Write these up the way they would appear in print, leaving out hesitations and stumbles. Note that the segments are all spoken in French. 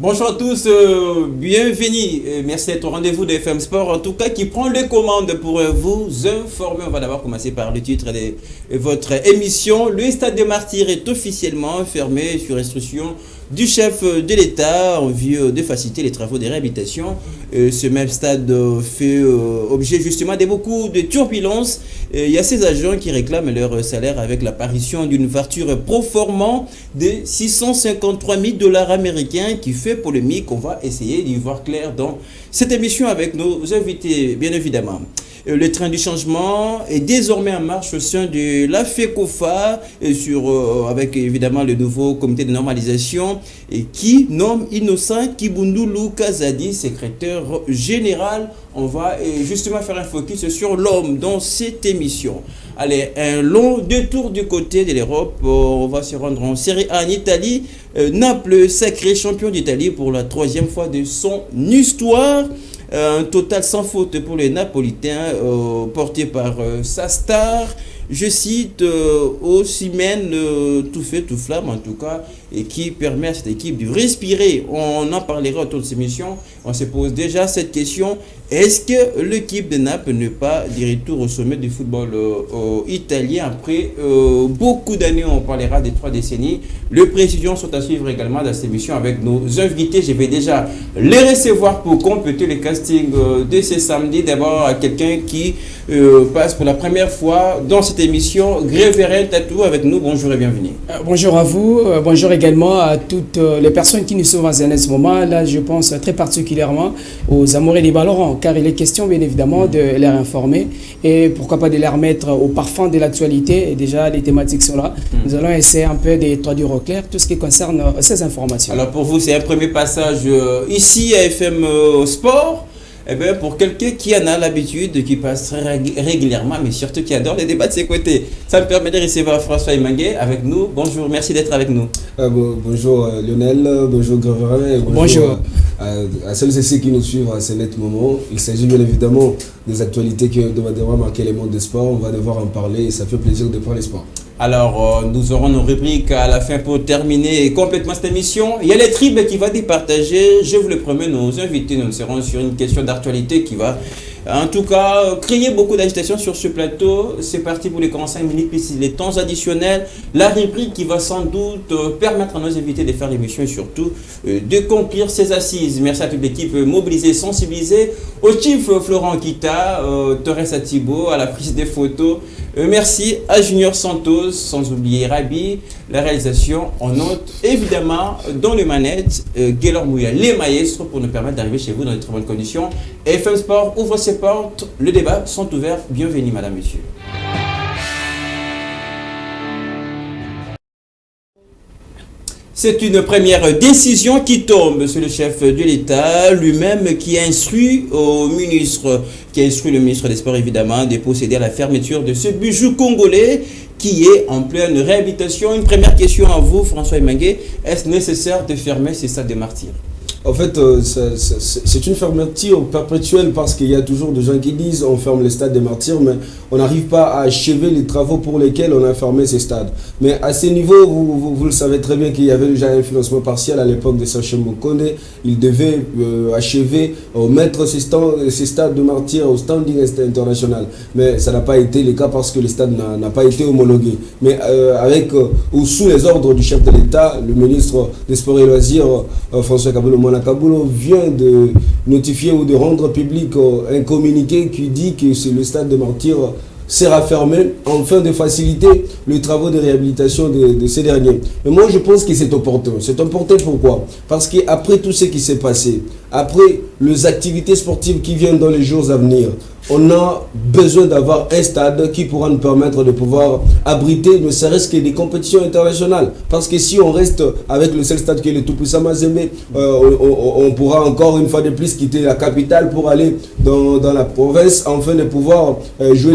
Bonjour à tous, bienvenue. Merci d'être au rendez-vous de FM Sport, en tout cas qui prend les commandes pour vous informer. On va d'abord commencer par le titre de votre émission. Le Stade des Martyrs est officiellement fermé sur instruction du chef de l'État en vue de faciliter les travaux de réhabilitation. Ce même stade fait objet justement de beaucoup de turbulences. Il y a ces agents qui réclament leur salaire avec l'apparition d'une facture proformant de 653 000 $ américains qui fait polémique. On va essayer d'y voir clair dans cette émission avec nos invités, bien évidemment. Le train du changement est désormais en marche au sein de la FECOFA avec évidemment le nouveau comité de normalisation qui nomme Innocent Kibundulu Kazadi, secrétaire général. On va justement faire un focus sur l'homme dans cette émission. Allez, un long détour du côté de l'Europe. On va se rendre en Série A en Italie. Naples, sacré champion d'Italie pour la 3e fois de son histoire. Un total sans faute pour les Napolitains, porté par sa star, je cite, Osimhen, tout fait, tout flamme en tout cas, et qui permet à cette équipe de respirer. On en parlera autour de cette émission. On se pose déjà cette question: est-ce que l'équipe de Naples n'est pas du retour au sommet du football italien après beaucoup d'années? On parlera des 3 décennies. Les précisions sont à suivre également dans cette émission avec nos invités. Je vais déjà les recevoir pour compléter le casting de ce samedi. D'abord, quelqu'un qui passe pour la première fois dans cette émission, Gréverin Tatou avec nous. Bonjour et bienvenue. Bonjour à vous. Bonjour également à toutes les personnes qui nous suivent en ce moment. Là, je pense très particulièrement aux amoureux des ballons, car il est question bien évidemment de les informer et pourquoi pas de les remettre au parfum de l'actualité. Et déjà, les thématiques sont là. Nous allons essayer un peu de traduire au clair tout ce qui concerne ces informations. Alors pour vous, c'est un premier passage ici à FM Sport. Eh bien, pour quelqu'un qui en a l'habitude, qui passe très régulièrement, mais surtout qui adore les débats de ses côtés, ça me permet de recevoir François Imangué avec nous. Bonjour, merci d'être avec nous. Bonjour Lionel, bonjour Gréverin, bonjour. À celles et ceux qui nous suivent à ce net moment. Il s'agit bien évidemment des actualités qui devront marquer les mondes des sports. On va devoir en parler et ça fait plaisir de parler sport. Alors, nous aurons nos rubriques à la fin pour terminer complètement cette émission. Il y a les tribes qui vont départager. Je vous le promets, nos invités, nous serons sur une question d'actualité qui va, en tout cas, créer beaucoup d'agitation sur ce plateau. C'est parti pour les 45 minutes, puis les temps additionnels. La rubrique qui va sans doute permettre à nos invités de faire l'émission et surtout de conclure ces assises. Merci à toute l'équipe mobilisée, sensibilisée. Au chief Florent Kita, Torres Atibo, à la prise des photos. Merci à Junior Santos, sans oublier Rabi, la réalisation. On note évidemment dans les manettes Gaylor Mouya, les maestros, pour nous permettre d'arriver chez vous dans de très bonnes conditions. FM Sport ouvre ses portes, les débats sont ouverts. Bienvenue madame, monsieur. C'est une première décision qui tombe sur le chef de l'État lui-même qui a instruit le ministre des Sports évidemment de procéder à la fermeture de ce bijou congolais qui est en pleine réhabilitation. Une première question à vous, François Imangué. Est-ce nécessaire de fermer ces stades des martyrs? En fait, c'est une fermeture perpétuelle parce qu'il y a toujours des gens qui disent on ferme les stades des martyrs, mais on n'arrive pas à achever les travaux pour lesquels on a fermé ces stades. Mais à ce niveau, vous le savez très bien qu'il y avait déjà un financement partiel à l'époque de Sacha Mokonde. Il devait achever, mettre ces stades de martyrs au standing international. Mais ça n'a pas été le cas parce que le stade n'a pas été homologué. Mais ou sous les ordres du chef de l'État, le ministre des Sports et Loisirs, François Kabulo vient de notifier ou de rendre public un communiqué qui dit que c'est le stade de martyrs sera fermé afin de faciliter les travaux de réhabilitation de ces derniers. Mais moi je pense que c'est opportun. C'est opportun pourquoi? Parce qu'après tout ce qui s'est passé, après les activités sportives qui viennent dans les jours à venir, on a besoin d'avoir un stade qui pourra nous permettre de pouvoir abriter ne serait-ce que des compétitions internationales. Parce que si on reste avec le seul stade qui est le tout-puissant Mazembe, on pourra encore une fois de plus quitter la capitale pour aller dans la province afin de pouvoir jouer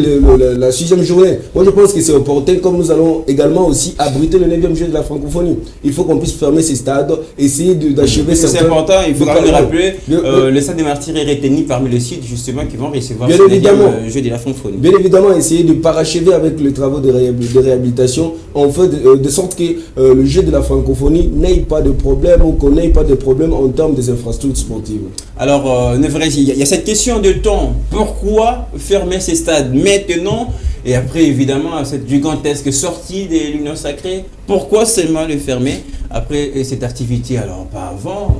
la 6e journée. Moi je pense que c'est opportun, comme nous allons également aussi abriter le 9e jeu de la francophonie. Il faut qu'on puisse fermer ces stades, essayer d'achever certains... C'est important, il faut quand même le rappeler, le stade des martyrs est retenu parmi les sites justement qui vont recevoir... jeu de la francophonie. Bien évidemment, essayer de parachever avec les travaux de réhabilitation, en fait, de sorte que le jeu de la francophonie n'ait pas de problème ou qu'on n'ait pas de problème en termes des infrastructures sportives. Alors, il y a cette question de temps. Pourquoi fermer ces stades maintenant? Et après, évidemment, cette gigantesque sortie de l'Union Sacrée, pourquoi seulement le fermer après cette activité? Alors, pas avant.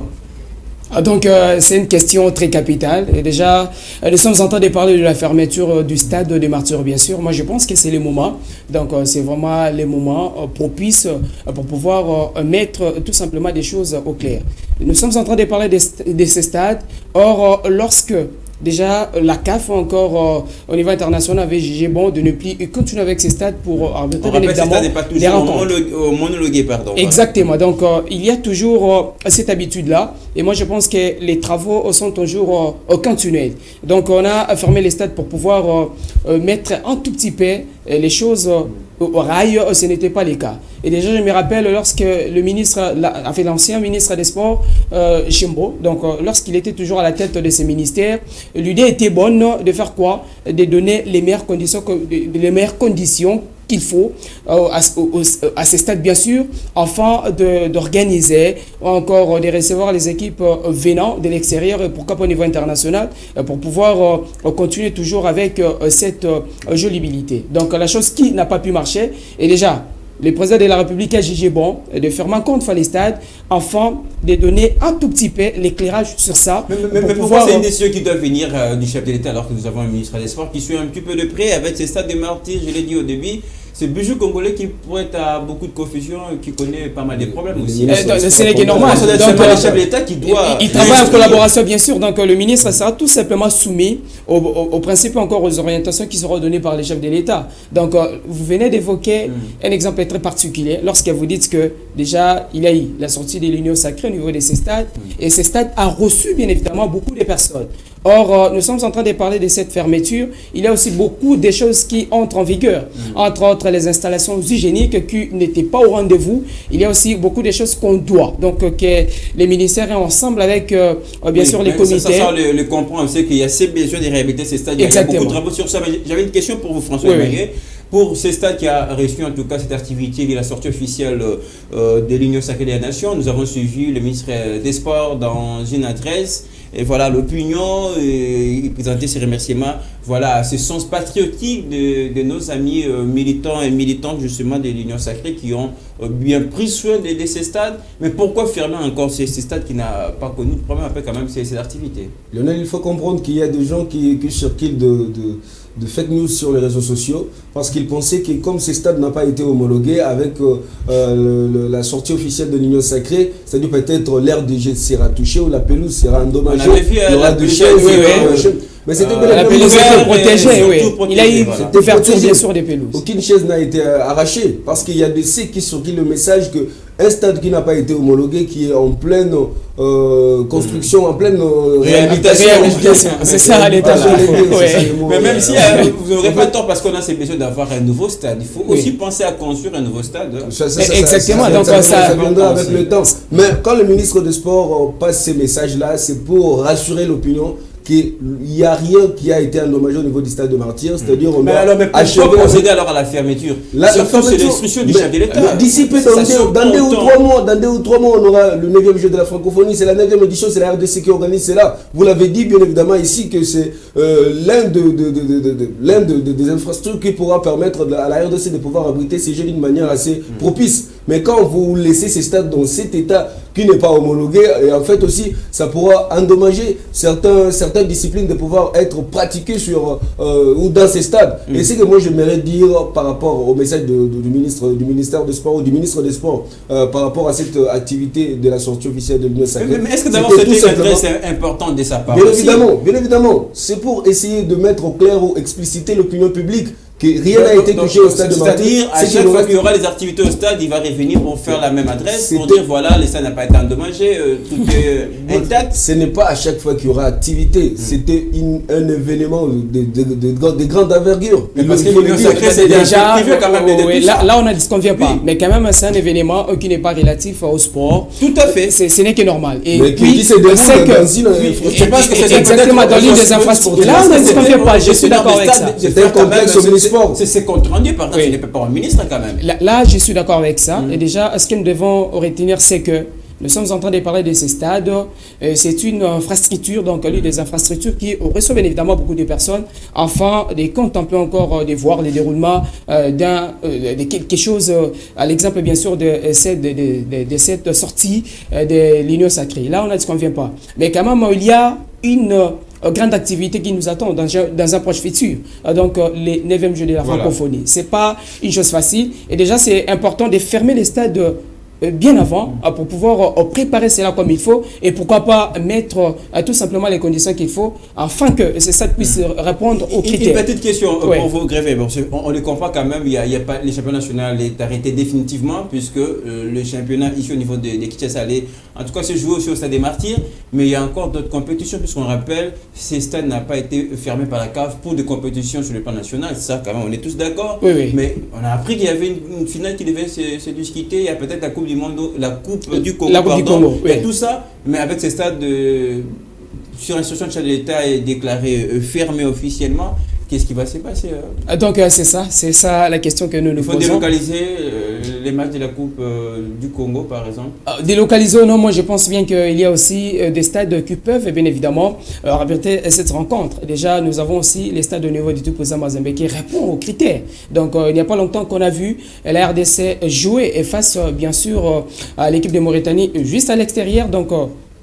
Donc, c'est une question très capitale. Et déjà, nous sommes en train de parler de la fermeture du stade des Martyrs, bien sûr. Moi, je pense que c'est le moment. Donc, c'est vraiment le moment propice pour pouvoir mettre tout simplement des choses au clair. Nous sommes en train de parler de ces stades. Or, lorsque déjà, la CAF encore au niveau international avait jugé bon de ne plus continuer avec ces stades pour arbitrer bien évidemment les rencontres. Monologué, pardon. Exactement. Donc, il y a toujours cette habitude-là. Et moi, je pense que les travaux sont toujours continuels. Donc, on a fermé les stades pour pouvoir mettre un tout petit peu les choses au rail. Ce n'était pas le cas. Et déjà, je me rappelle lorsque le ministre, l'ancien ministre des Sports, Chimbo, donc lorsqu'il était toujours à la tête de ce ministère, l'idée était bonne de faire quoi? De donner les meilleures conditions qu'il faut à ces stades, bien sûr, afin d'organiser ou encore de recevoir les équipes venant de l'extérieur et pourquoi pas au niveau international pour pouvoir continuer toujours avec cette jolibilité. Donc, la chose qui n'a pas pu marcher, et déjà, le président de la République a jugé bon de faire main contre les stades afin de donner un tout petit peu l'éclairage sur ça. Mais pourquoi c'est une décision qui doit venir du chef de l'État alors que nous avons un ministre des Sports qui suit un petit peu de près avec ces stades de Martyrs, je l'ai dit au début. C'est Bijou congolais qui pourrait être à beaucoup de confusion et qui connaît pas mal de problèmes aussi. C'est normal. C'est le chef de l'État qui doit... Il travaille en collaboration, bien sûr. Donc, le ministre sera tout simplement soumis aux principes, encore aux orientations qui seront données par les chefs de l'État. Donc, vous venez d'évoquer un exemple très particulier lorsque vous dites que déjà, il y a eu la sortie de l'Union Sacrée au niveau de ces stades. Et ces stades a reçu, bien évidemment, beaucoup de personnes. Or, nous sommes en train de parler de cette fermeture. Il y a aussi beaucoup de choses qui entrent en vigueur. Entre autres, les installations hygiéniques qui n'étaient pas au rendez-vous. Il y a aussi beaucoup de choses qu'on doit. Donc, que les ministères sont ensemble avec, bien sûr, les comités. Ça le comprend. On sait qu'il y a ces besoins de réhabiliter ces stades. Il y a beaucoup de travaux sur ça. Mais j'avais une question pour vous, François Maillet. Pour ces stades qui a reçu en tout cas cette activité de la sortie officielle de l'Union Sacrée des Nations, nous avons suivi le ministre des Sports dans une adresse. Et voilà l'opinion, il présentait ses remerciements, voilà, à ce sens patriotique de nos amis militants et militantes justement de l'Union Sacrée qui ont bien pris soin de ces stades. Mais pourquoi fermer encore ces stades qui n'ont pas connu de problème après quand même ces activités? Lionel, il faut comprendre qu'il y a des gens qui circulent de fake news sur les réseaux sociaux parce qu'ils pensaient que comme ces stades n'ont pas été homologués avec la sortie officielle de l'Union Sacrée, c'est-à-dire peut-être l'air de jeu sera touché ou la pelouse sera endommagée. Il y aura des chaises. Mais c'était la pelouse était protégée, oui. Il a eu l'ouverture bien sûr des pelouses. Aucune chaise n'a été arrachée parce qu'il y a des sites qui circulent le message que un stade qui n'a pas été homologué, qui est en pleine construction, en pleine réhabilitation. C'est ça l'état. Mais même si vous n'aurez pas tort parce qu'on a ces besoins d'avoir un nouveau stade, il faut aussi penser à construire un nouveau stade. Exactement, donc ça viendra avec le temps. Mais quand le ministre des Sports passe ces messages-là, c'est pour rassurer l'opinion qu'il n'y a rien qui a été endommagé au niveau du stade de Martyrs, c'est-à-dire on doit achever... pourquoi procéder alors à la fermeture? Surtout c'est l'instruction du chef de l'État. D'ici peu, dans 2 ou 3 mois, on aura le 9e jeu de la francophonie, c'est la 9e édition, c'est la RDC qui organise cela. Vous l'avez dit bien évidemment ici que c'est l'un des infrastructures qui pourra permettre à la RDC de pouvoir abriter ces jeux d'une manière assez propice. Mais quand vous laissez ces stades dans cet état qui n'est pas homologué, et en fait aussi ça pourra endommager certaines disciplines de pouvoir être pratiquées sur ou dans ces stades. Et c'est que moi j'aimerais dire par rapport au message du ministère des Sports ou du ministre des Sports par rapport à cette activité de la sortie officielle de l'Union Sacrée. Mais est-ce que d'abord c'était une adresse importante de sa part? Bien évidemment, c'est pour essayer de mettre au clair ou expliciter l'opinion publique que rien n'a été touché au stade de Martyr. C'est-à-dire, à chaque fois qu'il y aura les activités au stade, il va revenir pour faire la même adresse, pour dire voilà, le stade n'a pas été endommagé, tout est intact. Ce n'est pas à chaque fois qu'il y aura activité, c'était un événement de grande envergure. Parce que l'Union Sacrée, c'est déjà privé quand même. Là, on ne disconvient pas, mais quand même, c'est un événement qui n'est pas relatif au sport. Tout à fait. Ce n'est que normal. Et mais puis, c'est je pense que c'est exactement dans l'île des infrastructures. Là, on ne disconvient pas, je suis d'accord avec ça. C'est un complexe omnisport. C'est compte rendu par le pas ministre quand même. Là, je suis d'accord avec ça. Et déjà, ce que nous devons retenir, c'est que nous sommes en train de parler de ces stades. C'est une infrastructure, donc l'île des infrastructures qui reçoit bien évidemment beaucoup de personnes, afin de contempler encore, de voir le déroulement de quelque chose, à l'exemple bien sûr de cette sortie de l'Union Sacrée. Là, on a dit qu'on ne vient pas. Mais quand même, il y a une grande activité qui nous attend dans un proche futur. Donc, les 9e Jeux de la francophonie. Ce n'est pas une chose facile. Et déjà, c'est important de fermer les stades bien avant pour pouvoir préparer cela comme il faut et pourquoi pas mettre tout simplement les conditions qu'il faut afin que ces stades puissent répondre aux critères. Une petite question pour vous, Grévé. On le comprend quand même, il y a pas, le championnat national est arrêté définitivement puisque le championnat ici au niveau de Kinshasa allait en tout cas se jouer aussi au stade des Martyrs, mais il y a encore d'autres compétitions puisqu'on rappelle, ces stades n'ont pas été fermés par la CAF pour des compétitions sur le plan national. Ça quand même, on est tous d'accord. Oui. Mais on a appris qu'il y avait une finale qui devait se discuter. Il y a peut-être la Coupe du Monde, la Coupe du Congo, oui. Et tout ça, mais avec ces stades sur instruction de chef de l'État est déclaré fermé officiellement. Qu'est-ce qui va se passer? Donc c'est ça la question que nous nous posons. Il faut délocaliser les matchs de la Coupe du Congo par exemple. Délocaliser, non, moi je pense bien qu'il y a aussi des stades qui peuvent bien évidemment rapporter cette rencontre. Déjà nous avons aussi les stades au niveau du Tout-Puissant Mazembe qui répondent aux critères. Donc il n'y a pas longtemps qu'on a vu la RDC jouer et face bien sûr à l'équipe de Mauritanie juste à l'extérieur. Donc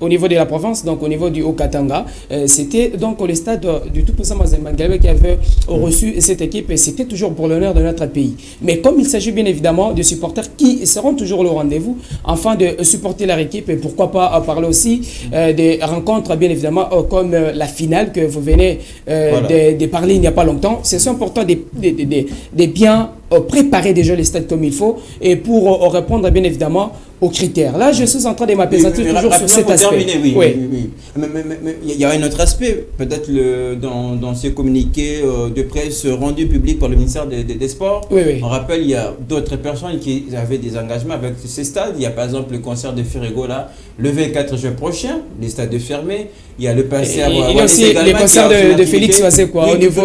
au niveau de la province, donc au niveau du Haut-Katanga, c'était donc le stade du Tout-Puissant Mazembe qui avait reçu cette équipe et c'était toujours pour l'honneur de notre pays. Mais comme il s'agit bien évidemment de supporters qui seront toujours au rendez-vous afin de supporter leur équipe et pourquoi pas parler aussi des rencontres bien évidemment comme la finale que vous venez de parler il n'y a pas longtemps. C'est important de bien préparer déjà les stades comme il faut et pour répondre bien évidemment aux critères. Là, je suis en train de m'apaisantir toujours sur cet aspect. Mais il y a un autre aspect, peut-être dans ces communiqués de presse rendus publics par le ministère des Sports. On rappelle, il y a d'autres personnes qui avaient des engagements avec ces stades. Il y a par exemple le concert de Ferrego là, le 24 juin prochain, les stades fermés. Il y a le passé à il y a aussi les concerts de Félix Oisé au niveau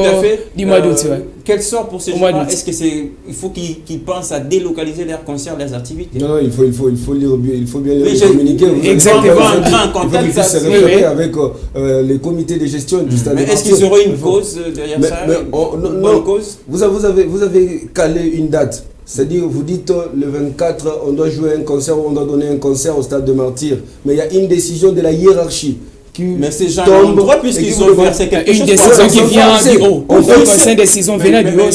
du mois d'août. Quel sort pour ces gens-là? Est-ce qu'il faut qu'ils pensent à délocaliser leurs concerts, leurs activités? Non, il faut bien les communiquer. Exactement. Avec les comités de gestion du stade. Mais est-ce qu'ils auront une cause derrière ça? Non, vous avez calé une date. C'est-à-dire, vous dites le 24, on doit jouer un concert, on doit donner un concert au stade de Martyr. Mais il y a une décision de la hiérarchie. Mais ces gens ont le droit puisqu'ils ont versé quelque chose. Une décision qui vient du haut. C'est une décision venant du haut.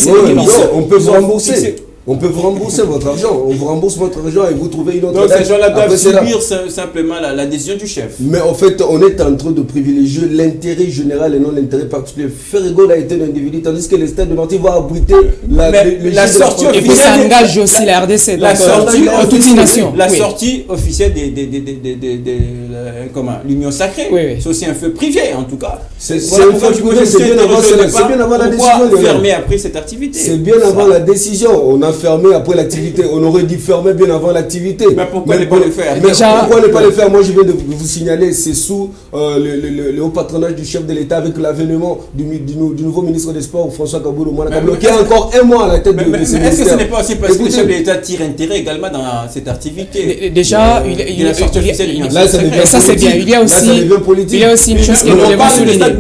On peut vous rembourser. On peut vous rembourser votre argent. On vous rembourse votre argent et vous trouvez une autre date. Donc ces gens-là doivent subir simplement la décision du chef. Mais en fait, on est en train de privilégier l'intérêt général et non l'intérêt particulier. Ferrego a été un individu, tandis que le stade de Martyr va abriter la sortie officielle. Et puis ça engage aussi la RDC, toute une nation. La sortie officielle de l'Union Sacrée. C'est aussi un feu privé en tout cas. C'est un feu privé, c'est bien avant la décision. Pourquoi fermer après cette activité? C'est bien avant la décision. On a fermé après l'activité. On aurait dû fermer bien avant l'activité. Mais pourquoi ne pas le faire? Pourquoi ne pas le faire? Moi, je viens de vous signaler, c'est sous le haut patronage du chef de l'État avec l'avènement du nouveau ministre des Sports, François Kaboulou Mouanakablo, qui a encore un mois à la tête de ce ministère. Est-ce que ce n'est pas aussi parce que le chef de l'État tire intérêt également dans cette activité? Déjà, là, ça c'est bien. Il y a aussi une chose que nous devons souligner.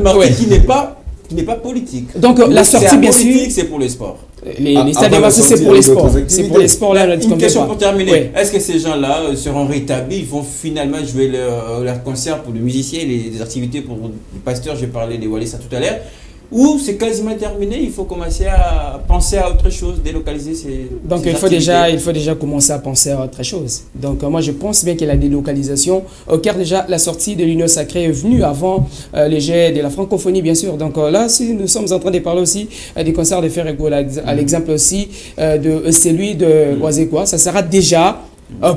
Qui n'est pas politique. Donc la sortie, bien sûr, c'est pour le sport. Les stades de Marseille, c'est pour les sports. C'est pour les sports là. Une question pour terminer. Est-ce que ces gens-là seront rétablis? Ils vont finalement jouer leur concert pour les musiciens, les activités pour les pasteurs. J'ai parlé des Wallis tout à l'heure. ou c'est quasiment terminé, il faut commencer à penser à autre chose, délocaliser donc ces il faut déjà commencer à penser à autre chose. Donc moi je pense bien que la délocalisation, car déjà la sortie de l'Union sacrée est venue avant les jets de la francophonie bien sûr. Donc là si nous sommes en train de parler aussi des concerts de Ferrego, à l'exemple aussi de celui de Oasekwa, ça sera déjà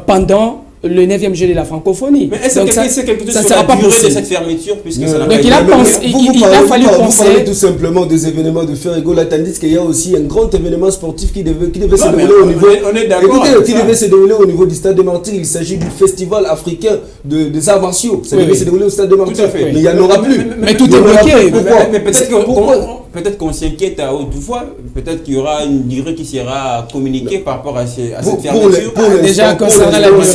pendant le 9e jeu de la francophonie. Mais est-ce que c'est quelque chose sur la durée de cette fermeture, puisque ça n'a pas été... il a fallu penser... Vous parlez tout simplement des événements de Ferrego, là, tandis qu'il y a aussi un grand événement sportif qui devait se dérouler au niveau... On est d'accord. Écoutez, qui devait se dérouler au niveau du Stade des Martyrs. Il s'agit du festival africain des arts martiaux. Ça devait se dérouler au Stade des Martyrs. Mais il n'y en aura plus. Mais tout est bloqué. Pourquoi? Mais peut-être qu'on s'inquiète à haute voix. Peut-être qu'il y aura une durée qui sera communiquée par rapport à cette fermeture. Déjà, concernant la durée...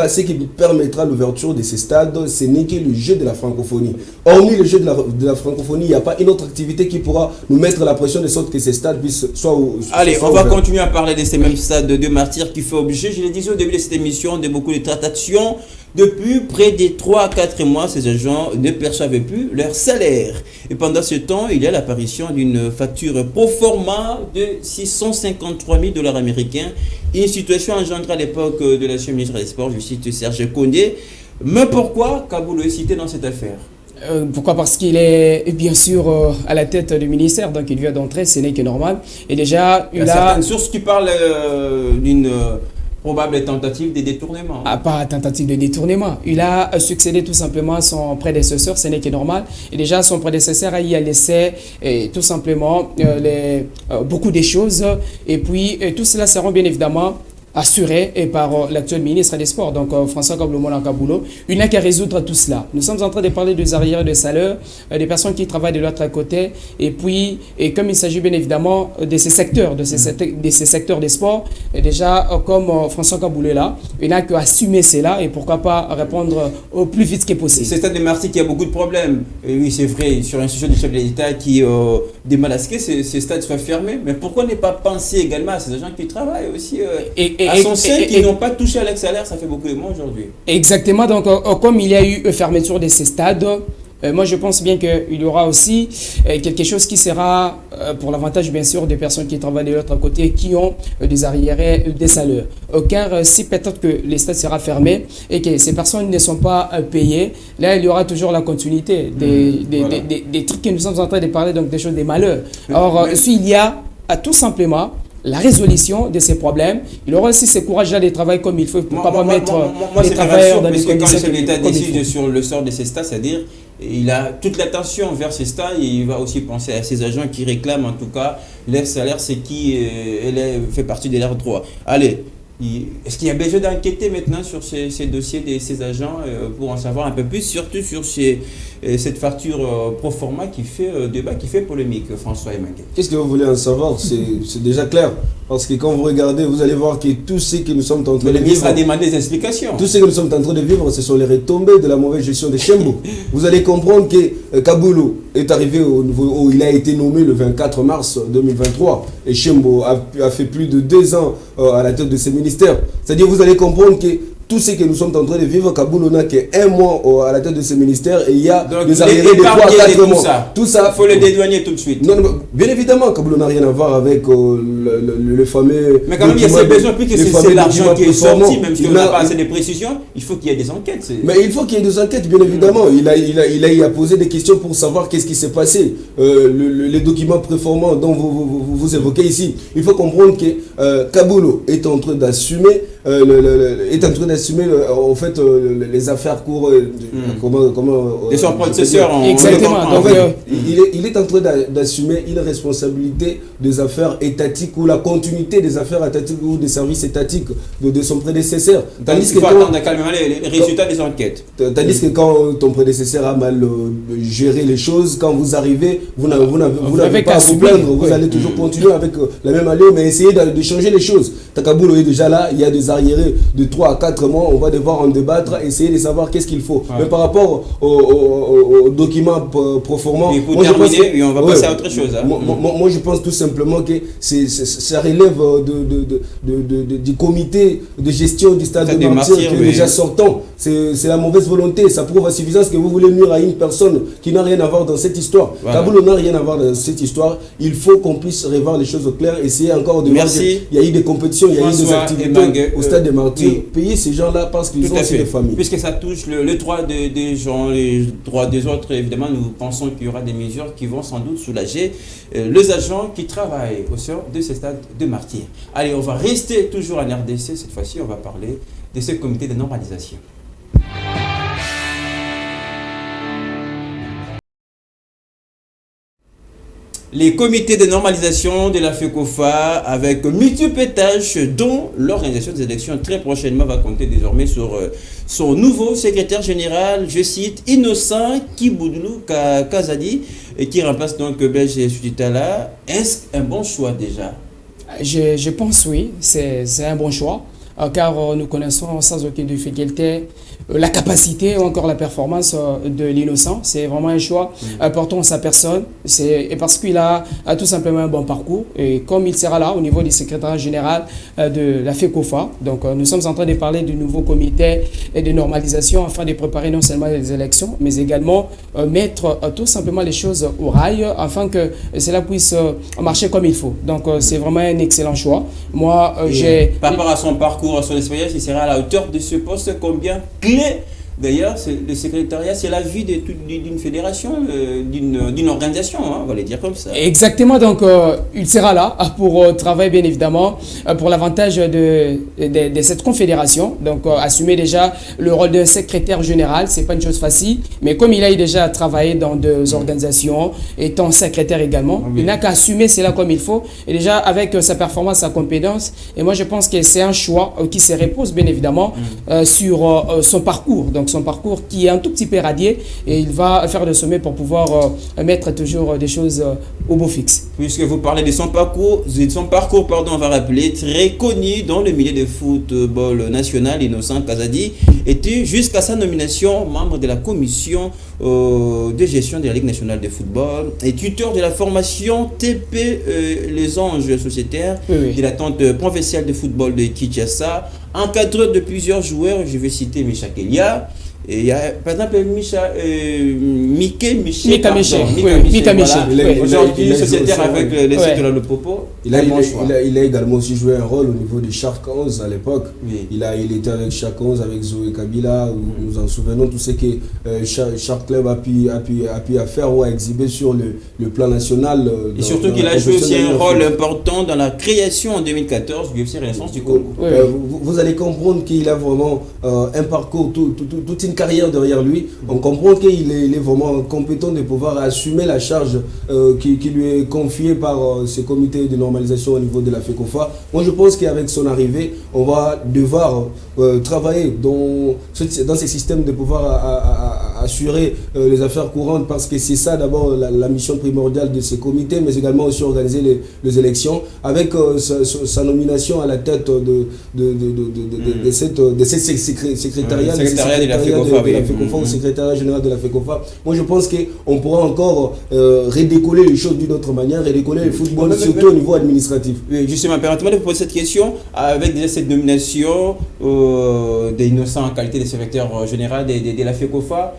Ce qui permettra l'ouverture de ces stades, ce n'est que le jeu de la francophonie. Hormis le jeu de la francophonie, il n'y a pas une autre activité qui pourra nous mettre la pression de sorte que ces stades puissent soit... Allez, on va continuer à parler de ces mêmes stades de martyrs qui fait objet, je l'ai dit au début de cette émission, de beaucoup de tractations. Depuis près de 3 à 4 mois, ces agents ne perçoivent plus leur salaire. Et pendant ce temps, il y a l'apparition d'une facture pro forma de 653 000 $ américains. Une situation engendrée à l'époque de l'ancien ministre des Sports, je cite Serge Condé. Mais pourquoi Kaboulou est cité dans cette affaire? Pourquoi? Parce qu'il est bien sûr à la tête du ministère, donc il vient d'entrer, ce n'est que normal. Et déjà, il y a certaines sources qui parlent d'une probable tentative de détournement. Ah, pas tentative de détournement. Il a succédé tout simplement à son prédécesseur, ce n'est que normal. Et déjà, son prédécesseur a laissé tout simplement beaucoup de choses. Et puis, tout cela seront bien évidemment assuré par l'actuel ministre des Sports, donc François Kaboulo. Il n'a qu'à résoudre tout cela. Nous sommes en train de parler des arriérés de salaire, des personnes qui travaillent de l'autre côté, et puis, comme il s'agit bien évidemment de ces secteurs, de ces secteurs des sports, et déjà, comme François Kaboulo est là, il n'a qu'à assumer cela, et pourquoi pas répondre au plus vite que possible. C'est Stade de Marseille qui a beaucoup de problèmes. Et oui, c'est vrai, sur l'institution du chef de l'État qui demande à ce que ces stades soient fermés, mais pourquoi ne pas penser également à ces agents qui travaillent aussi à son sein, qui n'ont pas touché à leur salaire? Ça fait beaucoup de monde aujourd'hui. Exactement, donc comme il y a eu fermeture de ces stades, moi je pense bien qu'il y aura aussi quelque chose qui sera pour l'avantage bien sûr des personnes qui travaillent de l'autre côté, qui ont des arriérés des salaires. Car si peut-être que les stades sera fermés et que ces personnes ne sont pas payées, là il y aura toujours la continuité des trucs que nous sommes en train de parler, donc des choses, des malheurs. Alors s'il y a tout simplement la résolution de ces problèmes, il aura aussi ce courage-là de travailler comme il faut pour ne pas mettre les travailleurs dans les conditions. Quand le chef de l'État décide sur le sort de ces stades, c'est-à-dire il a toute l'attention vers ces stades, et il va aussi penser à ces agents qui réclament en tout cas leur salaire, ce qui fait partie de leurs droits. Allez, est-ce qu'il y a besoin d'enquêter maintenant sur ces dossiers de ces agents pour en savoir un peu plus, surtout sur cette facture pro forma qui fait débat, qui fait polémique, François Emangué? Qu'est-ce que vous voulez en savoir? C'est déjà clair. Parce que quand vous regardez, vous allez voir que tout ce que nous sommes en train de vivre... Le ministre a demandé des explications. Tout ce que nous sommes en train de vivre, ce sont les retombées de la mauvaise gestion de Chembo. Vous allez comprendre que Kaboulou est arrivé au niveau où il a été nommé le 24 mars 2023. Et Chembo a fait plus de 2 ans à la tête de ce ministère. C'est-à-dire, vous allez comprendre que tout ce que nous sommes en train de vivre, Kaboulou n'a qu'un mois à la tête de ce ministère et il y a des arriérés de 3 à 4 mois. Tout ça, il faut le dédouaner tout de suite. Non, bien évidemment, Kaboulou n'a rien à voir avec le fameux... Mais quand même, il y a ces besoins, plus que c'est l'argent qui est sorti, même si on n'a pas assez de précisions, il faut qu'il y ait des enquêtes. Mais il faut qu'il y ait des enquêtes, bien évidemment. Il a posé des questions pour savoir qu'est-ce qui s'est passé. Les documents préformants dont vous évoquez ici, il faut comprendre que Kaboulou est en train d'assumer en fait les affaires courent de son prédécesseur. Exactement. En fait, il est en train d'assumer une responsabilité des affaires étatiques ou la continuité des affaires étatiques ou des services étatiques de son prédécesseur. Tandis que attendre calmement les résultats des enquêtes. Tandis que quand ton prédécesseur a mal géré les choses, quand vous arrivez, vous n'avez pas à vous plaindre. Vous allez toujours continuer avec la même allure, mais essayer de changer les choses. Kaboulou est déjà là, il y a des arriérés de 3 à 4 mois, on va devoir en débattre, essayer de savoir qu'est-ce qu'il faut. Mais par rapport aux documents proformants, et pour terminer, on va passer à autre chose. Moi, je pense tout simplement que ça relève du comité de gestion du stade de Martyrs qui est déjà sortant. C'est la mauvaise volonté. Ça prouve à suffisance que vous voulez nuire à une personne qui n'a rien à voir dans cette histoire. Kaboul n'a rien à voir dans cette histoire. Il faut qu'on puisse revoir les choses au clair, essayer encore de voir qu'il y a eu des compétitions, il y a eu des activités au stade des Martyrs. Payer ces gens-là parce qu'ils ont aussi des familles. Puisque ça touche le droit des gens, les droits des autres, évidemment, nous pensons qu'il y aura des mesures qui vont sans doute soulager les agents qui travaillent au sein de ces stades de Martyrs. Allez, on va rester toujours en RDC. Cette fois-ci, on va parler de ce comité de normalisation. Les comités de normalisation de la FECOFA avec multiples tâches dont l'organisation des élections très prochainement va compter désormais sur son nouveau secrétaire général, je cite, Innocent Kiboudlou Kazadi, qui remplace donc Belge Suditala. Est-ce un bon choix déjà? Je pense oui, c'est un bon choix, car nous connaissons sans aucun difficulté la capacité ou encore la performance de l'Innocent. C'est vraiment un choix important à sa personne, et parce qu'il a tout simplement un bon parcours, et comme il sera là au niveau du secrétaire général de la FECOFA, donc nous sommes en train de parler du nouveau comité de normalisation afin de préparer non seulement les élections, mais également mettre tout simplement les choses au rail afin que cela puisse marcher comme il faut. Donc c'est vraiment un excellent choix. Moi, par rapport à son parcours, à son expérience, il sera à la hauteur de ce poste. Combien clé? D'ailleurs, le secrétariat, c'est la vie d'une fédération, d'une organisation, hein, on va le dire comme ça. Exactement, donc il sera là pour travailler bien évidemment pour l'avantage de cette confédération. Donc assumer déjà le rôle de secrétaire général, c'est pas une chose facile, mais comme il a déjà travaillé dans des organisations, étant secrétaire également, il n'a qu'à assumer cela comme il faut, et déjà avec sa performance, sa compétence, et moi je pense que c'est un choix qui se repose bien évidemment sur son parcours. Donc son parcours qui est un tout petit peu radié, et il va faire le sommet pour pouvoir mettre toujours des choses au beau fixe. Puisque vous parlez de son parcours, on va rappeler, très connu dans le milieu de football national, Innocent Kazadi était jusqu'à sa nomination membre de la commission de gestion de la Ligue nationale de football et tuteur de la formation TP Les Anges sociétaires de la tente provinciale de football de Kinshasa, encadreur de plusieurs joueurs. Je vais citer Micha Kelia. Et il y a par exemple Mika Miché. Aujourd'hui sociétaire avec les sites de Popo. Il a également aussi joué un rôle au niveau de Shark 11 à l'époque. Il était avec Shark 11, avec Zoé Kabila. Nous en souvenons tout ce que Shark Club a pu faire ou a exhibé sur le plan national. Et surtout qu'il a joué aussi un rôle important dans la création en 2014 du UFC Renaissance du Congo. Vous allez comprendre qu'il a vraiment un parcours, toute une carrière derrière lui. On comprend qu'il est vraiment compétent de pouvoir assumer la charge qui lui est confiée par ce comité de normalisation au niveau de la FECOFA. Moi, je pense qu'avec son arrivée, on va devoir travailler dans ces systèmes de pouvoir assurer les affaires courantes, parce que c'est ça d'abord la mission primordiale de ces comités, mais également aussi organiser les élections. Avec sa nomination à la tête de cette secrétariat de la FECOFA, au secrétariat général de la FECOFA. Moi, je pense qu'on pourra encore redécoller les choses d'une autre manière, redécoller le football, surtout au niveau administratif. Justement, permettez-moi de vous poser cette question. Avec déjà cette nomination d'Innocent en qualité de secrétaire général de la FECOFA,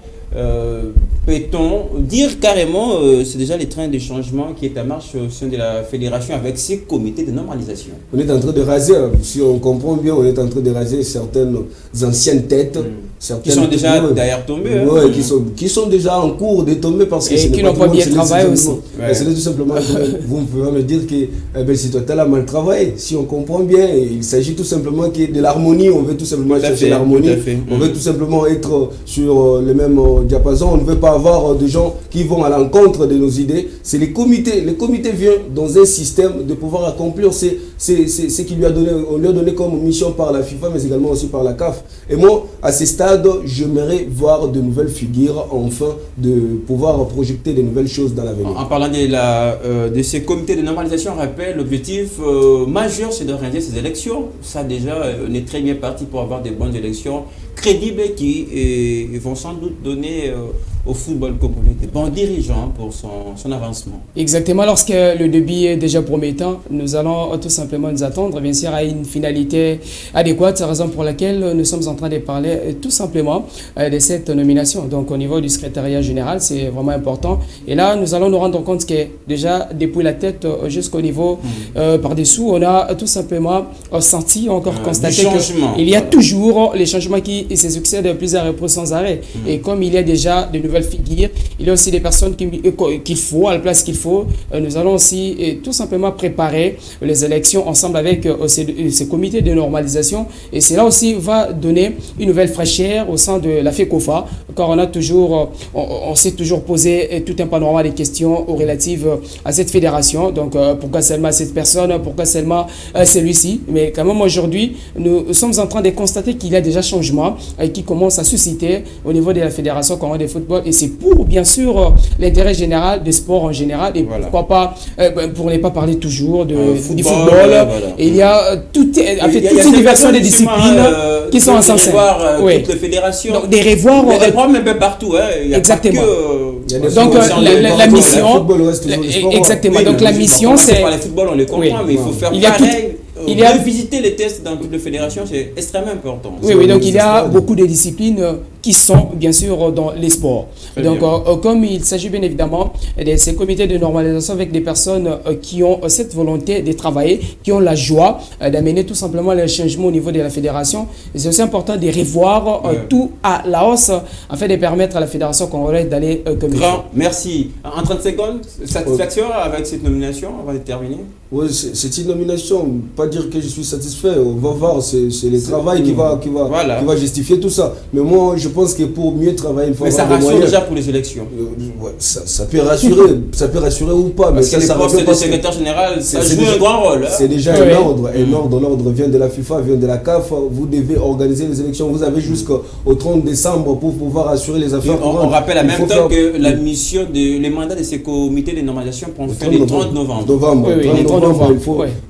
peut-on dire carrément c'est déjà le train de changement qui est en marche au sein de la fédération avec ces comités de normalisation? On est en train de raser, si on comprend bien, on est en train de raser certaines anciennes têtes. Qui sont déjà d'ailleurs tombées. Ouais, qui sont déjà en cours de tomber parce que et qui n'ont pas bien travaillé aussi. C'est tout simplement, vous pouvez me dire que si toi a mal travaillé, si on comprend bien, il s'agit tout simplement de l'harmonie, on veut tout simplement chercher l'harmonie, on veut tout simplement être sur le même diapason, on ne veut pas avoir des gens qui vont à l'encontre de nos idées. C'est les comités viennent dans un système de pouvoir accomplir ce qui on lui a donné comme mission par la FIFA, mais également aussi par la CAF. Et moi, à ce stade, stade, j'aimerais voir de nouvelles figures, enfin de pouvoir projeter de nouvelles choses dans l'avenir. En parlant de ces comités de normalisation, on rappelle, l'objectif majeur, c'est d'organiser ces élections. Ça déjà, on est très bien parti pour avoir des bonnes élections crédibles qui vont sans doute donner au football congolais des bons dirigeants pour son avancement. Exactement, lorsque le début est déjà promettant, nous allons tout simplement nous attendre bien sûr à une finalité adéquate. C'est la raison pour laquelle nous sommes en train de parler tout simplement de cette nomination. Donc au niveau du secrétariat général, c'est vraiment important. Et là, nous allons nous rendre compte que déjà depuis la tête jusqu'au niveau par-dessous, on a tout simplement senti, encore constaté qu'il y a toujours les changements qui se succèdent plusieurs reprises sans arrêt. Et comme il y a déjà de nouvelles figures, il y a aussi des personnes qu'il faut, à la place qu'il faut. Nous allons aussi tout simplement préparer les élections ensemble avec ces comités de normalisation. Et cela aussi va donner une nouvelle fraîcheur au sein de la FECOFA, car on s'est toujours posé tout un panorama de questions relatives à cette fédération. Donc pourquoi seulement cette personne, pourquoi seulement celui-ci? Mais quand même aujourd'hui, nous sommes en train de constater qu'il y a déjà changement qui commence à susciter au niveau de la fédération congolaise de football. Et c'est pour, bien sûr, l'intérêt général des sports en général. Et voilà. Pourquoi pas, pour ne pas parler toujours du football. Voilà. Et il y a toute une diversion des disciplines qui sont en scène. Toutes les fédérations. Donc, des revoirs. Il y a des problèmes un peu partout. Exactement. Donc, la mission. Exactement. Donc, la mission, c'est. Le football, on les comprend, mais il faut faire pareil. Il y a visiter les tests dans toutes les fédérations, c'est extrêmement important. Oui, donc il y a beaucoup de disciplines qui sont bien sûr dans les sports. Donc comme il s'agit bien évidemment de ces comités de normalisation avec des personnes qui ont cette volonté de travailler, qui ont la joie d'amener tout simplement les changements au niveau de la fédération, c'est aussi important de revoir tout à la hausse afin de permettre à la fédération congolaise d'aller comme il faut. Merci. En 30 secondes, satisfaction avec cette nomination, on va terminer. Oui, c'est une nomination, pas dire que je suis satisfait, on va voir, c'est le travail qui va justifier tout ça. Mais moi, je pense que pour mieux travailler, il faut avoir des moyens. Mais ça rassure déjà pour les élections. Ouais, ça peut rassurer ou pas. Parce que les postes de secrétaire général, ça joue un grand rôle. C'est déjà un ordre, l'ordre vient de la FIFA, vient de la CAF, vous devez organiser les élections, vous avez jusqu'au 30 décembre pour pouvoir assurer les affaires. On rappelle en même temps que la mission, les mandats de ces comités de normalisation prend fin le 30 novembre.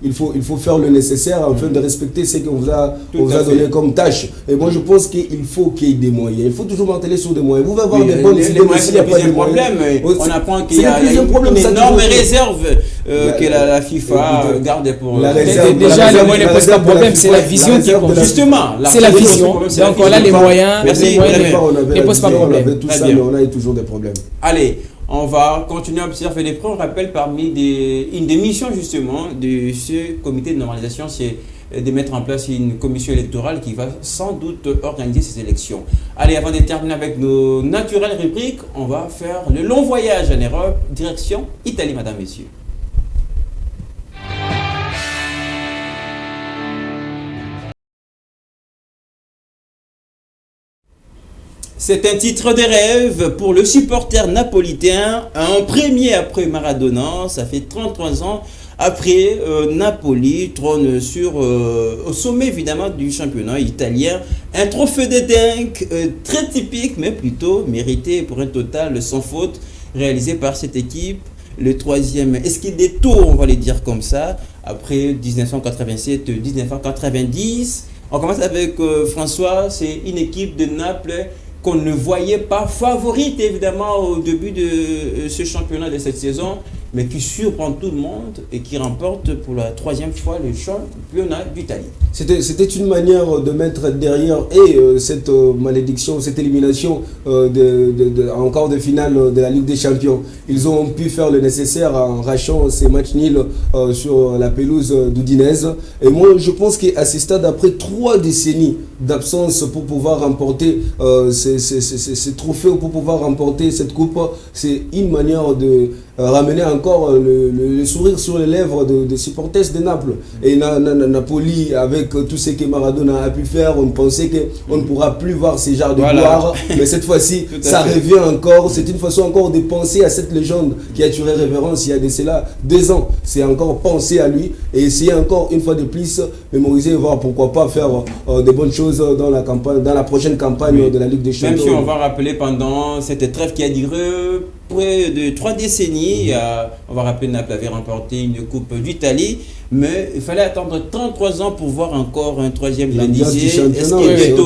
Il faut faire le nécessaire afin de respecter ce qu'on vous a donné comme tâche. Et moi, je pense qu'il faut qu'il y ait des moyens. Il faut toujours marteler sur des moyens. Vous pouvez avoir des bonnes idées, mais s'il n'y a pas de moyens... On apprend qu'il y a une énorme réserve que la FIFA garde pour... Déjà, les moyens ne posent pas de problème, c'est la vision qui compte. Justement, c'est la vision. Donc, on a les moyens ne posent pas de problème. On avait tout ça, mais on a eu toujours des problèmes. Allez, on va continuer à observer les points. On rappelle une des missions justement de ce comité de normalisation, c'est de mettre en place une commission électorale qui va sans doute organiser ces élections. Allez, avant de terminer avec nos naturelles rubriques, on va faire le long voyage en Europe, direction Italie, madame, messieurs. C'est un titre de rêve pour le supporter napolitain, un premier après Maradona. Ça fait 33 ans après Napoli trône au sommet évidemment du championnat italien. Un trophée de dingue très typique mais plutôt mérité pour un total sans faute réalisé par cette équipe. Le troisième esquille des tours, on va le dire comme ça, après 1987-1990. On commence avec François, c'est une équipe de Naples qu'on ne voyait pas favorite évidemment au début de ce championnat de cette saison, mais qui surprend tout le monde et qui remporte pour la troisième fois le championnat d'Italie. C'était une manière de mettre derrière cette malédiction, cette élimination encore de finale de la Ligue des Champions. Ils ont pu faire le nécessaire en rachant ces matchs nuls sur la pelouse d'Udinese. Et moi, je pense qu'à ce stade, après 3 décennies d'absence pour pouvoir remporter ces trophées, pour pouvoir remporter cette coupe, c'est une manière de ramener encore le sourire sur les lèvres des supporters de Naples. Et Napoli, avec tout ce que Maradona a pu faire, on pensait qu'on ne pourra plus voir ces genres de gloire. Mais cette fois-ci, ça revient encore. C'est une façon encore de penser à cette légende qui a tué révérence il y a de cela 2 ans. C'est encore penser à lui et essayer encore une fois de plus mémoriser et voir pourquoi pas faire des bonnes choses dans la campagne, dans la prochaine campagne de la Ligue des Champions. Même si on va rappeler pendant cette trêve qui a duré près de 3 décennies, on va rappeler Naples avait remporté une Coupe d'Italie, mais il fallait attendre 33 ans pour voir encore un troisième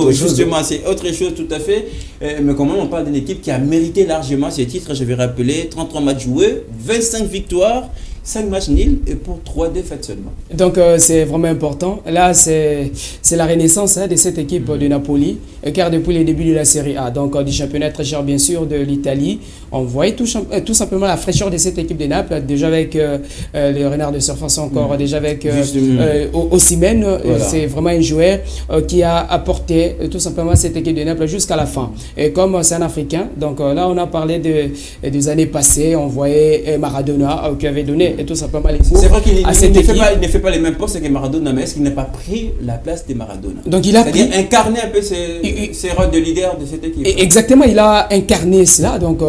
justement, c'est autre chose tout à fait. Mais quand même, on parle d'une équipe qui a mérité largement ces titres. Je vais rappeler 33 matchs joués, 25 victoires, 5 matchs nuls et pour 3 défaites seulement. Donc c'est vraiment important. Là, c'est la renaissance de cette équipe de Napoli, car depuis le début de la Série A, donc du championnat très cher bien sûr de l'Italie, on voyait tout simplement la fraîcheur de cette équipe de Naples, déjà avec les renards de surface encore, déjà avec Osimhen, c'est vraiment un joueur qui a apporté tout simplement cette équipe de Naples jusqu'à la fin. Et comme c'est un Africain, donc là on a parlé des années passées, on voyait Maradona qui avait donné et tout simplement les cours. C'est vrai qu'il ne fait pas les mêmes postes que Maradona, mais est-ce qu'il n'a pas pris la place de Maradona? Donc il a pris, incarné un peu ses rôles de leader de cette équipe. Exactement, il a incarné cela. Donc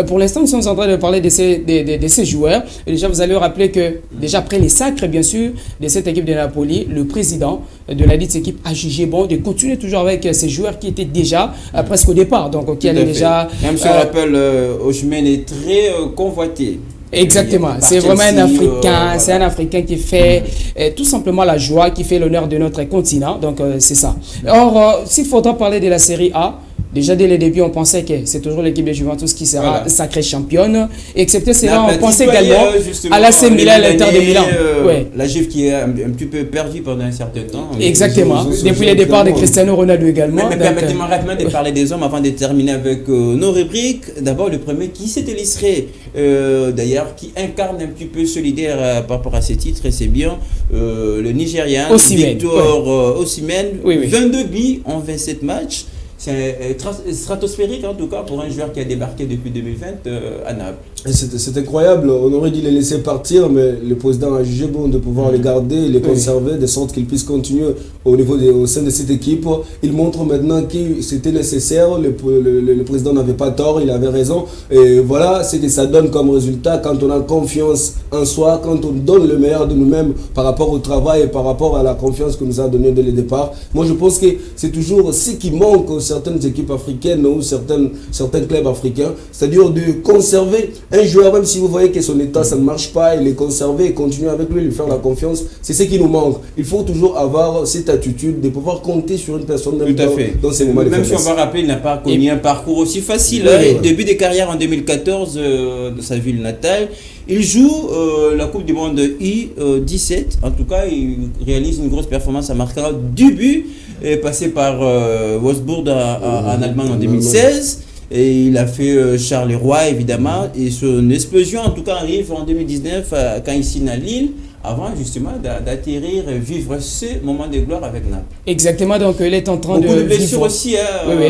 pour l'instant, nous sommes en train de parler de ces joueurs. Et déjà, vous allez vous rappeler que déjà après les sacres, bien sûr, de cette équipe de Napoli, le président de la dite équipe a jugé bon de continuer toujours avec ces joueurs qui étaient déjà presque au départ. Donc qui allaient déjà. Même si on rappelle, Osimhen est très convoité. Exactement, c'est vraiment un Africain, c'est un Africain qui fait tout simplement la joie, qui fait l'honneur de notre continent, donc c'est ça. Or, s'il faudra parler de la Série A, déjà dès le début on pensait que c'est toujours l'équipe de Juventus qui sera sacrée championne, excepté cela on pensait également à l'AC Milan et l'Inter de Milan. La Juve qui est un petit peu perdue pendant un certain temps. Exactement, depuis le départ de Cristiano Ronaldo également. Mais permettez-moi rapidement de parler des hommes avant de terminer avec nos rubriques. D'abord le premier qui s'était illustré, d'ailleurs qui incarne un petit peu solidaire par rapport à ces titres, et c'est bien le Nigérian Victor Osimhen, 22 buts en 27 matchs. C'est stratosphérique en tout cas pour un joueur qui a débarqué depuis 2020 à Naples. C'est incroyable, on aurait dû les laisser partir, mais le président a jugé bon de pouvoir les garder, les conserver, de sorte qu'ils puissent continuer au sein de cette équipe. Il montre maintenant que c'était nécessaire, le président n'avait pas tort, il avait raison. Et voilà ce que ça donne comme résultat quand on a confiance en soi, quand on donne le meilleur de nous-mêmes par rapport au travail et par rapport à la confiance que nous a donné dès le départ. Moi je pense que c'est toujours ce qui manque aux certaines équipes africaines ou certains clubs africains, c'est-à-dire de conserver un joueur, même si vous voyez que son état ça ne marche pas, il est conservé et continuer avec lui, lui faire la confiance, c'est ce qui nous manque. Il faut toujours avoir cette attitude de pouvoir compter sur une personne même dans ces moments de faiblesse. Même si on va rappeler, il n'a pas connu un parcours aussi facile. Début de carrière en 2014 de sa ville natale. Il joue la Coupe du Monde U17. En tout cas, il réalise une grosse performance en marquant du but, passé par Wolfsburg en Allemagne en 2016. Et il a fait Charleroi évidemment. Et son explosion en tout cas arrive en 2019 quand il signe à Lille, avant justement d'atterrir et vivre ce moment de gloire avec Naples. Exactement, donc il est en train beaucoup de blessures vivre aussi,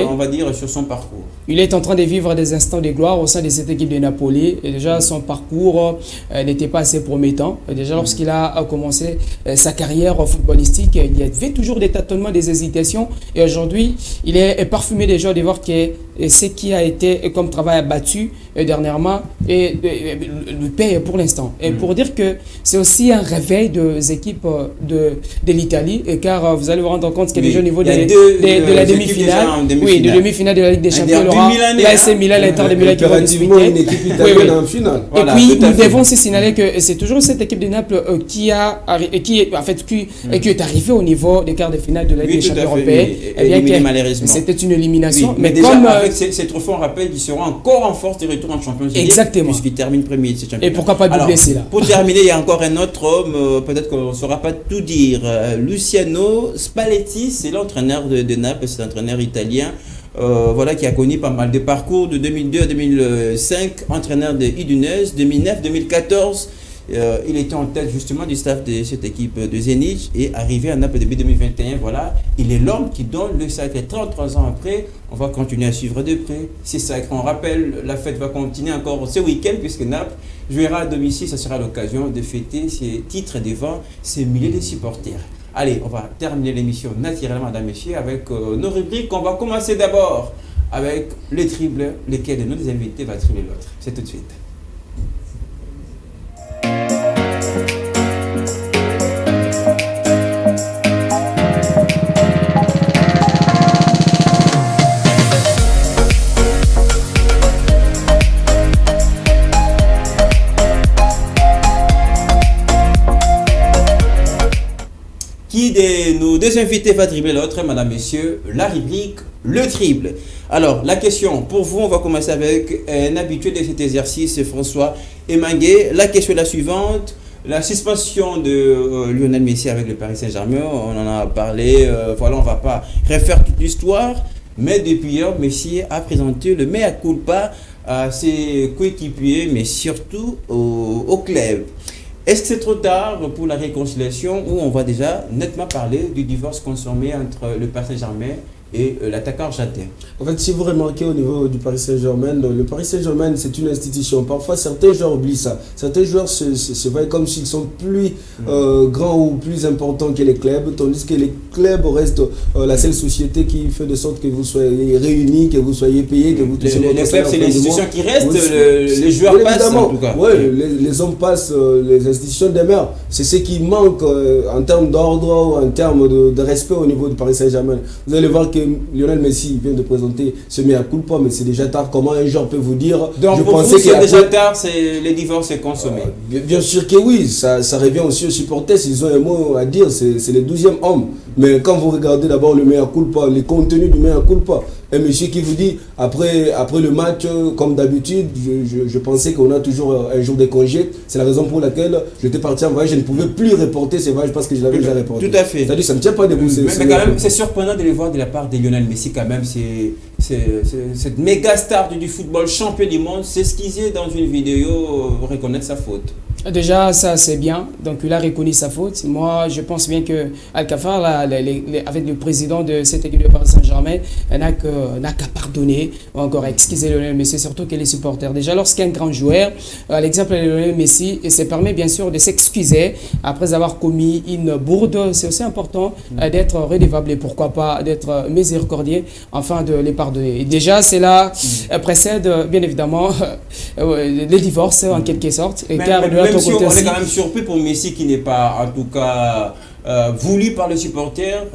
on va dire, sur son parcours. Il est en train de vivre des instants de gloire au sein de cette équipe de Napoli. Et déjà, son parcours n'était pas assez promettant. Déjà, lorsqu'il a commencé sa carrière footballistique, il y avait toujours des tâtonnements, des hésitations. Et aujourd'hui, il est parfumé déjà de voir que ce qui a été comme travail abattu dernièrement et le paye pour l'instant. Et pour dire que c'est aussi un réveil des équipes de l'Italie, car vous allez vous rendre compte qu'il y a déjà au niveau de la demi-finale, de demi-finale de la Ligue des Champions, l'AC Milan, l'Inter de Milan qui vont disputer. Une équipe italienne en finale. Et puis nous devons aussi signaler que c'est toujours cette équipe de Naples qui est arrivée au niveau des quarts de finale de la Ligue des Champions européenne. C'était une élimination. Mais déjà, avec ces trophées, on rappelle qu'ils seront encore en force de retour en Champions League. Exactement. Puisqu'ils terminent premier de ces championnats. Et pourquoi pas doubler cela. Pour terminer, il y a encore un autre homme, peut-être qu'on ne saura pas tout dire. Luciano Spalletti, c'est l'entraîneur de Naples, c'est l'entraîneur italien. Qui a connu pas mal de parcours de 2002 à 2005, entraîneur de Udinese, 2009-2014. Il était en tête justement du staff de cette équipe de Zénith et arrivé à Naples début 2021. Voilà, il est l'homme qui donne le sacre. 33 ans après, on va continuer à suivre de près. C'est sacré. On rappelle, la fête va continuer encore ce week-end puisque Naples jouera à domicile, ça sera l'occasion de fêter ses titres devant ses milliers de supporters. Allez, on va terminer l'émission naturellement, mesdames, messieurs, avec nos rubriques. On va commencer d'abord avec le triple, lequel de nos invités va tripler l'autre. C'est tout de suite. Qui de nos deux invités va dribbler l'autre, madame, messieurs, la rubrique, le triple. Alors, la question pour vous, on va commencer avec un habitué de cet exercice, François Emangué. La question est la suivante. La suspension de Lionel Messi avec le Paris Saint-Germain, on en a parlé, voilà, on ne va pas refaire toute l'histoire, mais depuis hier, Messi a présenté le mea culpa à ses coéquipiers, mais surtout au club. Est-ce que c'est trop tard pour la réconciliation ou on va déjà nettement parler du divorce consommé entre le Paris Saint-Germain et l'attaquant argentin? En fait, si vous remarquez au niveau du Paris Saint-Germain, le Paris Saint-Germain, c'est une institution. Parfois, certains joueurs oublient ça. Certains joueurs se voient comme s'ils sont plus grands ou plus importants que les clubs, tandis que les clubs restent la seule société qui fait de sorte que vous soyez réunis, que vous soyez payés, que vous touchez les clubs, c'est l'institution qui reste, oui, les joueurs passent en tout cas. Oui, les hommes passent, les institutions demeurent. C'est ce qui manque en termes d'ordre ou en termes de respect au niveau du Paris Saint-Germain. Vous allez voir que Lionel Messi vient de présenter ce mea culpa, mais c'est déjà tard. Comment un joueur peut vous dire? Donc je pour vous, c'est déjà tard, les divorces est consommé. Bien sûr que oui, ça revient aussi aux supporters. S'ils ont un mot à dire, c'est le 12e homme. Mais quand vous regardez d'abord le mea culpa, les contenus du mea culpa, un monsieur qui vous dit, après le match, comme d'habitude, je pensais qu'on a toujours un jour de congé. C'est la raison pour laquelle j'étais parti en voyage. Je ne pouvais plus reporter ces voyages parce que je l'avais déjà reporté. Tout à fait. C'est-à-dire ça ne tient pas debout. Mais quand même, c'est surprenant de les voir de la part de Lionel Messi quand même. Cette méga star du football, champion du monde, s'excuser dans une vidéo, reconnaître sa faute. Déjà, ça c'est bien. Donc, il a reconnu sa faute. Moi, je pense bien que Al-Khafar, avec le président de cette équipe de Paris Saint-Germain, n'a qu'à pardonner ou encore excuser Lionel Messi, surtout que les supporters. Déjà, lorsqu'un grand joueur, à l'exemple de Lionel Messi, se permet bien sûr de s'excuser après avoir commis une bourde, c'est aussi important d'être redevable et pourquoi pas d'être miséricordieux afin de les pardonner. Et déjà, cela précède bien évidemment le divorce en quelque sorte. Et car même si on est quand même surpris pour Messi qui n'est pas en tout cas voulu par le supporter,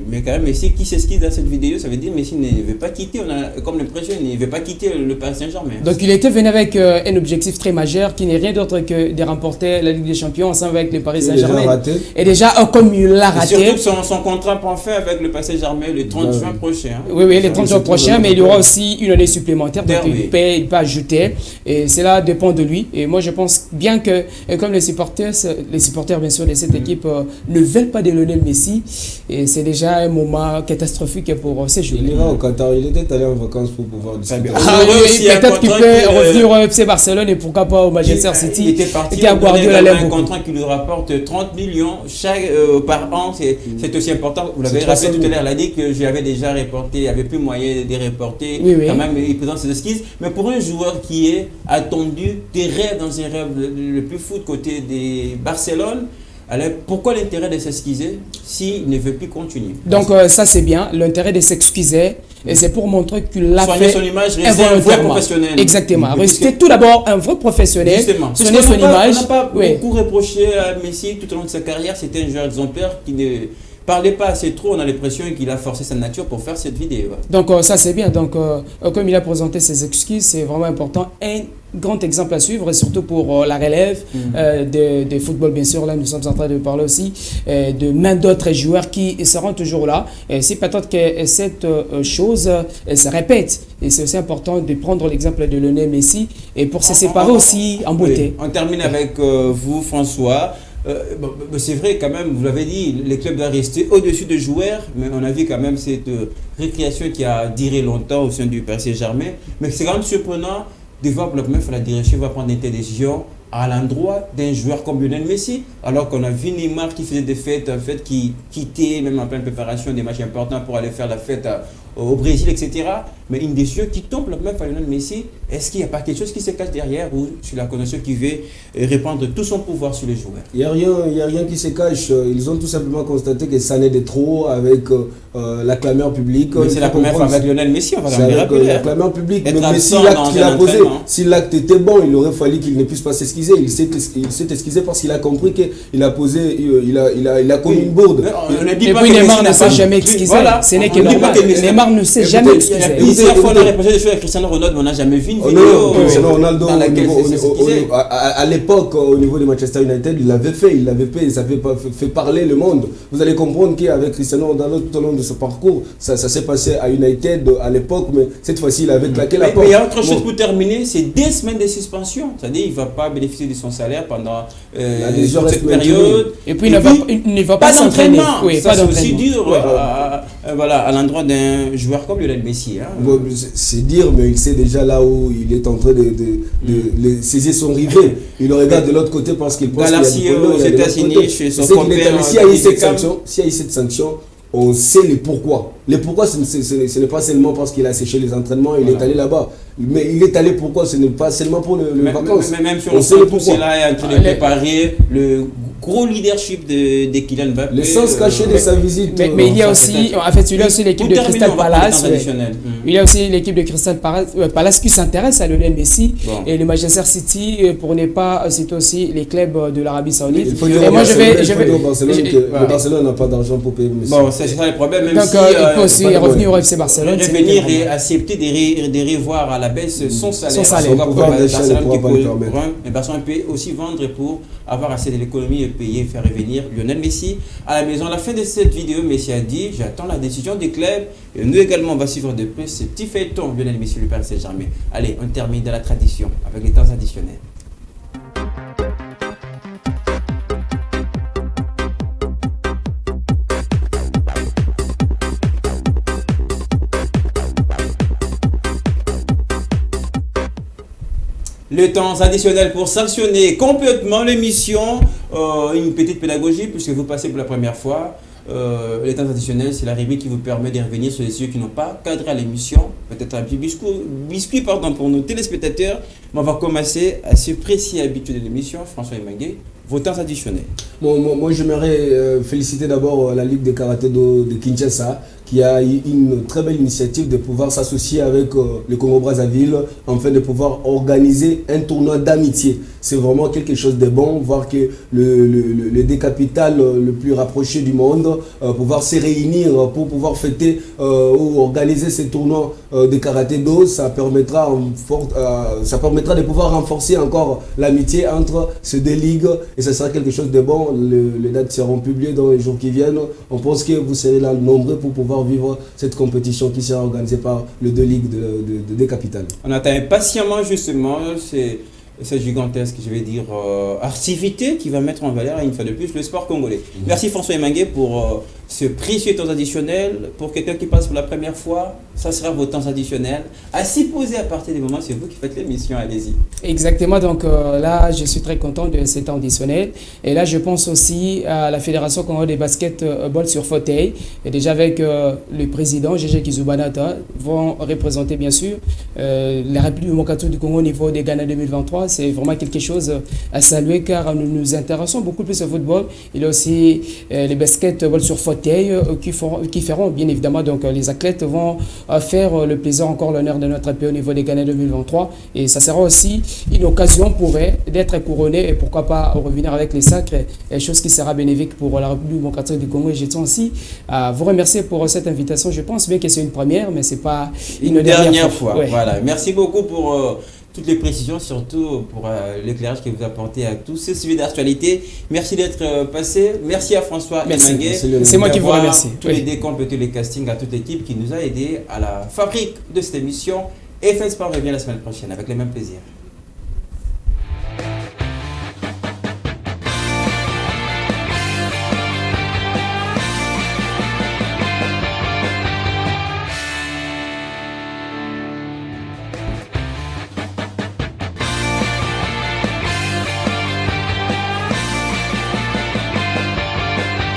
mais quand même Messi qui s'excuse dans cette vidéo, ça veut dire Messi ne veut pas quitter, on a comme l'impression qu'il ne veut pas quitter le Paris Saint-Germain. Donc il était venu avec un objectif très majeur qui n'est rien d'autre que de remporter la Ligue des Champions ensemble avec le Paris Saint-Germain. Et déjà, comme il l'a raté. Et surtout son contrat prend fin avec le Paris Saint-Germain le 30 juin prochain. Oui, le 30 juin prochain, mais il y aura aussi une année supplémentaire, donc il peut ajouter. Et cela dépend de lui. Et moi je pense bien que, comme les supporters bien sûr de cette équipe ne veulent pas de Lionel Messi, et c'est déjà un moment catastrophique pour ces joueurs. Il ira au Qatar, il était allé en vacances pour pouvoir discuter. Peut-être qu'il peut revenir au FC Barcelone et pourquoi pas au Manchester City. Il était parti à un contrat qui lui rapporte 30 millions par an, c'est aussi important. Vous l'avez rappelé tout à l'heure, il a dit que j'avais déjà reporté, il n'y avait plus moyen de reporter, quand même il présente ses excuses. Mais pour un joueur qui est attendu, des rêves dans un rêve le plus fou de côté de Barcelone, alors, pourquoi l'intérêt de s'excuser s'il ne veut plus continuer? Donc, ça c'est bien, l'intérêt de s'excuser, et c'est pour montrer qu'il l'a fait son image, rester un vrai professionnel. Exactement, rester tout d'abord un vrai professionnel, justement. soigner son image. On n'a pas beaucoup reproché à Messi tout au long de sa carrière, c'était un joueur exemplaire qui ne parlait pas assez trop, on a l'impression qu'il a forcé sa nature pour faire cette vidéo. Donc ça c'est bien, donc comme il a présenté ses excuses, c'est vraiment important. Un grand exemple à suivre, et surtout pour la relève de football, bien sûr. Là, nous sommes en train de parler aussi de main d'autres joueurs qui seront toujours là. C'est peut-être que cette chose se répète. Et c'est aussi important de prendre l'exemple de Lionel Messi et pour se séparer aussi en beauté. On termine avec vous, François. C'est vrai quand même, vous l'avez dit, les clubs doivent rester au-dessus des joueurs, mais on a vu quand même cette récréation qui a duré longtemps au sein du Paris Saint-Germain. Mais c'est quand même surprenant de voir que la direction va prendre des décisions à l'endroit d'un joueur comme Lionel Messi, alors qu'on a vu Neymar qui faisait des fêtes, qui quittait même en pleine préparation des matchs importants pour aller faire la fête au Brésil, etc. Mais une décision qui tombe même à Lionel Messi, est-ce qu'il n'y a pas quelque chose qui se cache derrière ou sur la condition qui veut répandre tout son pouvoir sur les joueurs? Il n'y a rien qui se cache. Ils ont tout simplement constaté que ça n'est de trop avec la clameur publique. Mais c'est la première fois avec Lionel Messi, on va c'est avec la clameur publique. Mais Messi, l'acte qu'il a posé, si l'acte était bon, il aurait fallu qu'il ne puisse pas s'excuser. Il s'est excusé parce qu'il a compris qu'il a posé, il a commis une bourde. Et puis Neymar ne s'est jamais excusé. Voilà. Ce n'est que normal. Neymar ne s'est jamais excusé. Plusieurs fois, on a reproché des choses à Cristiano Ronaldo, mais on n'a jamais vu une vidéo. Cristiano Ronaldo, à l'époque, au niveau de Manchester United, il l'avait fait, ça fait parler le monde. Vous allez comprendre qu'avec Cristiano Ronaldo, tout au long de ce parcours, ça s'est passé à United à l'époque, mais cette fois-ci, il avait claqué la porte. Mais il y a autre chose pour terminer, c'est 2 semaines de suspension. C'est-à-dire qu'il ne va pas bénéficier de son salaire pendant toute cette période. Et puis, il ne va pas s'entraîner. Oui, ça, c'est aussi dur à l'endroit d'un joueur comme Lionel Messi. C'est dire, mais il sait déjà là où il est en train de saisir son rivet. Il le regarde de l'autre côté parce qu'il pense qu'il y a aux États-Unis, chez son compère. S'il y a eu cette sanction, on sait les pourquoi. Les pourquoi, ce n'est pas seulement parce qu'il a séché les entraînements, il est allé là-bas. Mais il est allé pourquoi? Ce n'est pas seulement pour les vacances. Même si on sait tout cela est en train de préparer le gros leadership de Kylian Mbappé. Le sens caché de sa visite. Mais il y a aussi, en fait, il y a aussi l'équipe de Crystal Palace. Il y a aussi l'équipe de Crystal Palace qui s'intéresse à Lionel Messi et le Manchester City, pour ne pas citer aussi les clubs de l'Arabie Saoudite. Il faut dire au Barcelone que le Barcelone n'a pas d'argent pour payer Messi. Bon, c'est ça le problème. Même donc il peut aussi revenir au FC Barcelone. Revenir et accepter de revoir à la baisse son salaire. Mais Barcelone peut aussi vendre pour avoir assez de l'économie et payer, faire revenir Lionel Messi à la maison. À la fin de cette vidéo, Messi a dit « J'attends la décision du club. » Et nous également, on va suivre de près ce petit feuilleton Lionel Messi, le Paris Saint-Germain. Allez, on termine dans la tradition avec les temps additionnels. Le temps additionnel pour sanctionner complètement l'émission, une petite pédagogie puisque vous passez pour la première fois. Les temps additionnels, c'est la rubrique qui vous permet de revenir sur les sujets qui n'ont pas cadré à l'émission. Peut-être un petit biscuit pour nos téléspectateurs. Mais on va commencer à ce précis habitué de l'émission, François Emangué. Vos temps additionnels. Moi, j'aimerais féliciter d'abord la Ligue de Karaté-Do de Kinshasa qui a eu une très belle initiative de pouvoir s'associer avec le Congo-Brazzaville afin de pouvoir organiser un tournoi d'amitié. C'est vraiment quelque chose de bon, voir que le deux capitales le plus rapproché du monde, pouvoir se réunir pour pouvoir fêter ou organiser ces tournois de Karaté-Do, ça permettra de pouvoir renforcer encore l'amitié entre ces deux ligues et ce sera quelque chose de bon. Les dates seront publiées dans les jours qui viennent. On pense que vous serez là nombreux pour pouvoir vivre cette compétition qui sera organisée par les deux ligues des capitales. On attend impatiemment justement cette gigantesque, je vais dire, activité qui va mettre en valeur une fois de plus le sport congolais. Merci François Emangué pour ce précieux temps additionnel. Pour quelqu'un qui passe pour la première fois, ça sera vos temps additionnels. À s'y poser à partir du moment, c'est vous qui faites l'émission, allez-y. Exactement, donc là, je suis très content de ces temps additionnels. Et là, je pense aussi à la Fédération congolaise de basketball sur fauteuil. Et déjà avec le président, Gégé Kizubanata, vont représenter bien sûr la République démocratique du Congo au niveau des Ghana 2023. C'est vraiment quelque chose à saluer car nous nous intéressons beaucoup plus au football. Il y a aussi les basketball sur fauteuil qui feront bien évidemment, donc les athlètes vont faire le plaisir, encore l'honneur de notre pays au niveau des Ghana 2023 et ça sera aussi une occasion pour eux d'être couronnés et pourquoi pas revenir avec les sacres, chose qui sera bénéfique pour la République démocratique du Congo. Et je tiens aussi à vous remercier pour cette invitation. Je pense bien que c'est une première mais c'est pas une dernière fois. Ouais. Voilà, merci beaucoup pour toutes les précisions, surtout pour l'éclairage que vous apportez à tous ces sujets d'actualité. Merci d'être passé. Merci à François Emangué. C'est moi qui vous remercie. Tous les décomptes, tous les castings, à toute l'équipe qui nous a aidés à la fabrique de cette émission. Et FM Sport revient la semaine prochaine avec le même plaisir.